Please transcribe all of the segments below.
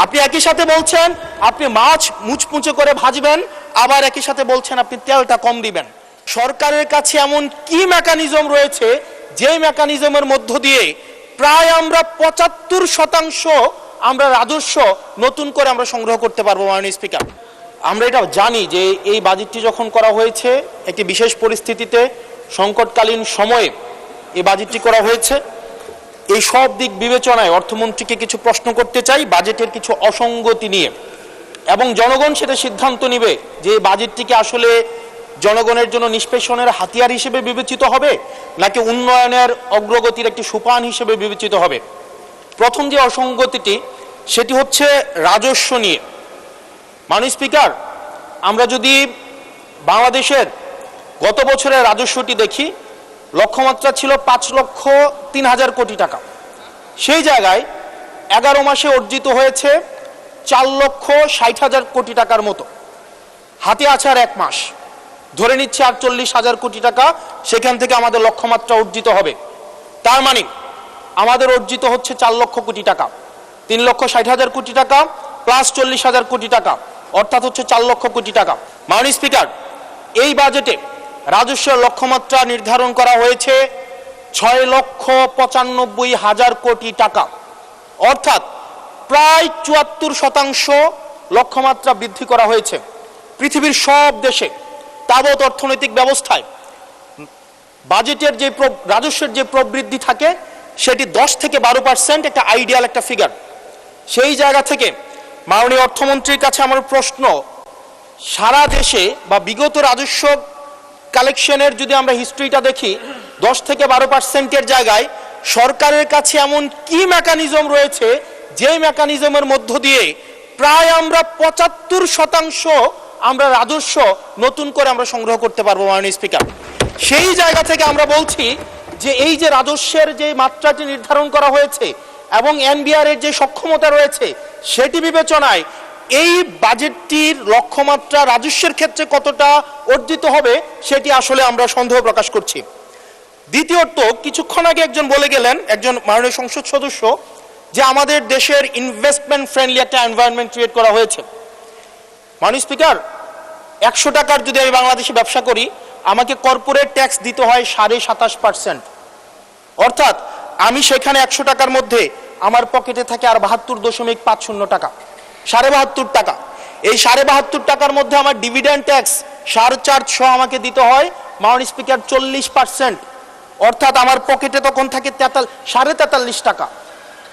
আপনি একই সাথে বলছেন আপনি মাছ মুচমুচে করে ভাজবেন, আবার একই সাথে বলছেন আপনি তেলটা কম দিবেন। সরকারের কাছে এমন কি মেকানিজম রয়েছে যে মেকানিজমের মধ্য দিয়ে প্রায় আমরা ৭৫% আমরা রাজস্ব নতুন করে আমরা সংগ্রহ করতে পারবো। মাননীয় স্পিকার, আমরা এটা জানি যে এই বাজেটটি যখন করা হয়েছে একটি বিশেষ পরিস্থিতিতে, সংকটকালীন সময়ে এই বাজেটটি করা হয়েছে। এই সব দিক বিবেচনায় অর্থমন্ত্রীকে কিছু প্রশ্ন করতে চাই বাজেটের কিছু অসঙ্গতি নিয়ে, এবং জনগণ সেটা সিদ্ধান্ত নিবে যে এই বাজেটটিকে আসলে জনগণের জন্য নিষ্পেষণের হাতিয়ার হিসেবে বিবেচিত হবে নাকি উন্নয়নের অগ্রগতির একটি সোপান হিসেবে বিবেচিত হবে। প্রথম যে অসঙ্গতিটি সেটি হচ্ছে রাজস্ব নিয়ে। মাননীয় স্পিকার, আমরা যদি বাংলাদেশের গত বছরের রাজস্বটি দেখি, লক্ষ্যমাত্রা ছিল ৫,০৩,০০০ কোটি টাকা। সেই জায়গায় 11 মাসে অর্জিত হয়েছে 4,৬০,০০০ কোটি টাকার মতো। হাতে আছে আর 1 মাস, ধরে নিচ্ছে ৪৮,০০০ কোটি টাকা সেখান থেকে আমাদের লক্ষ্যমাত্রা অর্জিত হবে। তার মানে আমাদের অর্জিত হচ্ছে 4 লক্ষ কোটি টাকা, 3,৬০,০০০ কোটি টাকা প্লাস 40,০০০ কোটি টাকা, অর্থাৎ হচ্ছে 4 লক্ষ কোটি টাকা। মাননীয় স্পিকার, এই বাজেটে রাজস্বের লক্ষ্যমাত্রা নির্ধারণ করা হয়েছে 6,৯৫,০০০ কোটি টাকা, অর্থাৎ প্রায় ৭৪% লক্ষ্যমাত্রা বৃদ্ধি করা হয়েছে। পৃথিবীর সব দেশে তাবৎ অর্থনৈতিক ব্যবস্থায় বাজেটের যে রাজস্বের যে প্রবৃদ্ধি থাকে সেটি 10 থেকে 12% একটা আইডিয়াল একটা ফিগার। সেই জায়গা থেকে মাননীয় অর্থমন্ত্রীর কাছে আমার প্রশ্ন, সারা দেশে বা বিগত রাজস্ব কালেকশনের যদি আমরা হিস্ট্রিটা দেখি, 10 থেকে 12%-এর জায়গায় সরকারের কাছে এমন কি মেকানিজম রয়েছে যে মেকানিজমের মধ্য দিয়ে প্রায় আমরা ৭৫% আমরা রাজস্ব নতুন করে আমরা সংগ্রহ করতে পারবো। মাননীয় স্পিকার, সেই জায়গা থেকে আমরা বলছি যে এই যে রাজস্বের যে মাত্রাটি নির্ধারণ করা হয়েছে এবং এনবিআর এর যে সক্ষমতা রয়েছে সেটি বিবেচনায় এই বাজেটটির লক্ষ্যমাত্রা রাজস্বের ক্ষেত্রে কতটা অর্জিত হবে সেটি আসলে আমরা সন্দেহ প্রকাশ করছি। দ্বিতীয়ত, কিছুক্ষণ আগে একজন বলে গেলেন, একজন মাননীয় সংসদ সদস্য, যে আমাদের দেশের ইনভেস্টমেন্ট ফ্রেন্ডলি একটা এনভায়রনমেন্ট ক্রিয়েট করা হয়েছে। মাননীয় স্পিকার, 100 টাকার যদি আমি বাংলাদেশে ব্যবসা করি, আমাকে কর্পোরেট ট্যাক্স দিতে হয় 27.৫%, অর্থাৎ আমি সেখানে 100 টাকার মধ্যে আমার পকেটে থাকে আর 72.50 টাকা, 72.5 টাকা। এই 72.5 টাকার মধ্যে আমার ডিভিডেন্ড ট্যাক্স সারচার্জ সহ আমাকে দিতে হয় মাননীয় স্পিকার 40%, অর্থাৎ আমার পকেটে তখন থাকে 43.5 টাকা।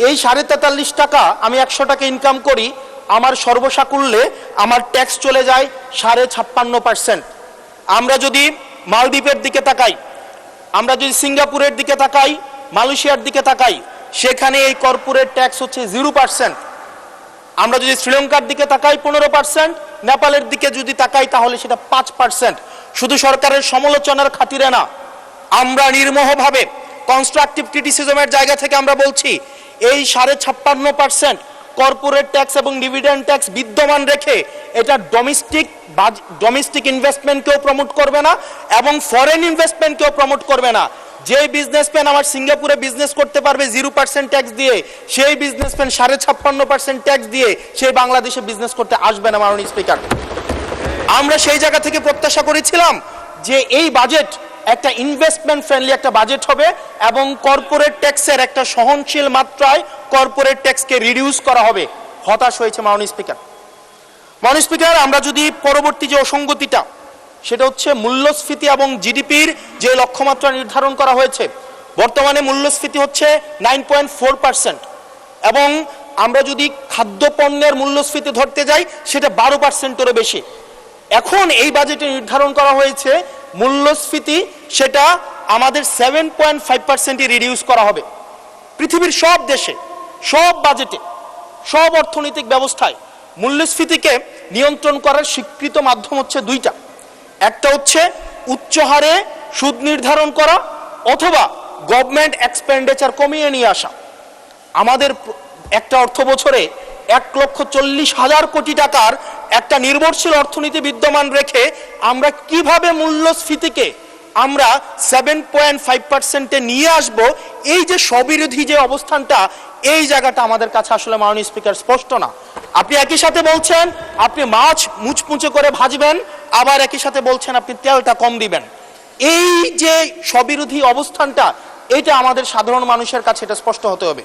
এই 43.5 টাকা আমি 100 টাকা ইনকাম করি, আমার সর্বসাকুল্যে আমার ট্যাক্স চলে যায় 56.৫%। আমরা যদি মালদ্বীপের দিকে তাকাই, আমরা যদি সিঙ্গাপুরের দিকে তাকাই, মালয়েশিয়ার দিকে তাকাই, সেখানে এই কর্পোরেট ট্যাক্স হচ্ছে 0%। আমরা যদি শ্রীলঙ্কার দিকে তাকাই 15%, নেপালের দিকে যদি তাকাই তাহলে সেটা 5%। শুধু সরকারের সমালোচনার খাতিরে না, আমরা নির্মোহভাবে কনস্ট্রাকটিভ ক্রিটিসিজমের জায়গা থেকে আমরা বলছি এই 56.৫% কর্পোরেট ট্যাক্স এবং ডিভিডেন্ড ট্যাক্স বিদ্যমান রেখে এটা ডোমেস্টিক ইনভেস্টমেন্টকেও প্রমোট করবে না এবং ফরেন ইনভেস্টমেন্টকেও প্রমোট করবে না। যে বিজনেসম্যান আমার সিঙ্গাপুরে বিজনেস করতে পারবে 0% ট্যাক্স দিয়ে, সেই বিজনেসম্যান 56.৫% ট্যাক্স দিয়ে সেই বাংলাদেশে বিজনেস করতে আসবে না। মাননীয় স্পিকার, আমরা সেই জায়গা থেকে প্রত্যাশা করেছিলাম যে এই বাজেট একটা ইনভেস্টমেন্ট ফ্রেন্ডলি একটা বাজেট হবে এবং কর্পোরেট ট্যাক্সের একটা সহনশীল মাত্রায় কর্পোরেট ট্যাক্সকে রিডিউস করা হবে। হতাশ হয়েছে মাননীয় স্পিকার। মাননীয় স্পিকার, আমরা যদি পরবর্তী যে অসঙ্গতিটা সেটা হচ্ছে মূল্যস্ফীতি এবং জিডিপির যে লক্ষ্যমাত্রা নির্ধারণ করা হয়েছে, বর্তমানে মূল্যস্ফীতি হচ্ছে 9.4% এবং আমরা যদি খাদ্যপণ্যের মূল্যস্ফীতি ধরতে যাই সেটা 12%-এরও বেশি। এখন এই বাজেটে নির্ধারণ করা হয়েছে মূল্যস্ফীতি সেটা আমাদের 7.5%-এ রিডিউস করা হবে। পৃথিবীর সব দেশে, সব বাজেটে, সব অর্থনৈতিক ব্যবস্থায় মূল্যস্ফীতিকে নিয়ন্ত্রণ করার স্বীকৃত মাধ্যম হচ্ছে দুইটা। একটা হচ্ছে উচ্চ হারে সুদ নির্ধারণ করা অথবা গভর্নমেন্ট এক্সপেন্ডিচার কমিয়ে নিয়ে আসা। আমাদের একটা অর্থ বছরে 1,40,০০০ কোটি টাকার একটা নির্ভরশীল অর্থনীতি বিদ্যমান রেখে আমরা কিভাবে মূল্যস্ফীতিকে আমরা 7.5%-এ নিয়ে আসব, এই যে স্ববিরোধী যে অবস্থানটা, এই জায়গাটা আমাদের কাছে আসলে মাননীয় স্পিকার স্পষ্ট না। আপনি একই সাথে বলছেন আপনি মাছ মুচমুচে করে ভাজবেন, আবার একই সাথে বলছেন আপনি তেলটা কম দিবেন। এই যে স্ববিরোধী অবস্থানটা, এটা আমাদের সাধারণ মানুষের কাছে এটা স্পষ্ট হতে হবে।